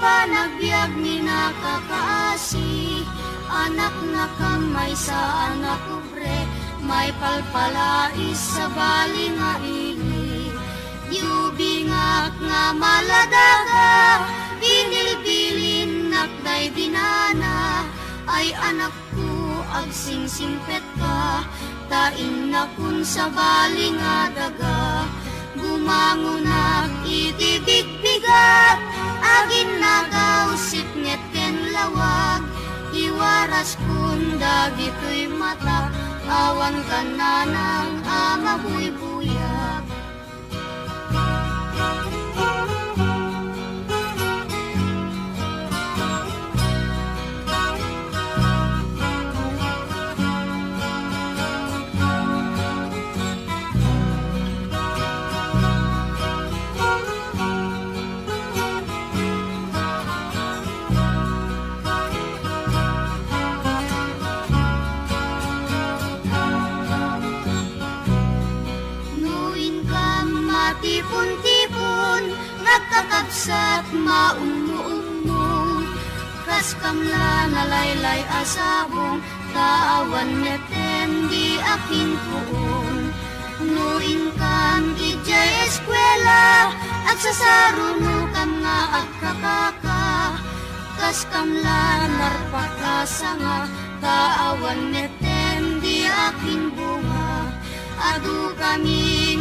panagbiag ni nakakaasi, anak na kamay sa anak kubre, may palpalais sa bali nga ili. Yubingak nga maladaga, binilbilin nakday dinana, ay anak ko agsingsingpet ka, tain na kun sa bali nga daga. Gumangunak itibigbigat, agin nagaw sipnget ken lawag, iwaras kun dagito'y mata, awan ka na ng amabuybuyak. Tipon-tipon, nagkakabsat maungo-ungo, kas kamla nalaylay asabong, taawan neten di aking puon. Nuin kan ijay eskwela, at sasaruno kam nga agkakaka, kas kamla narpakasa nga, taawan neten di aking bunga. Adu kami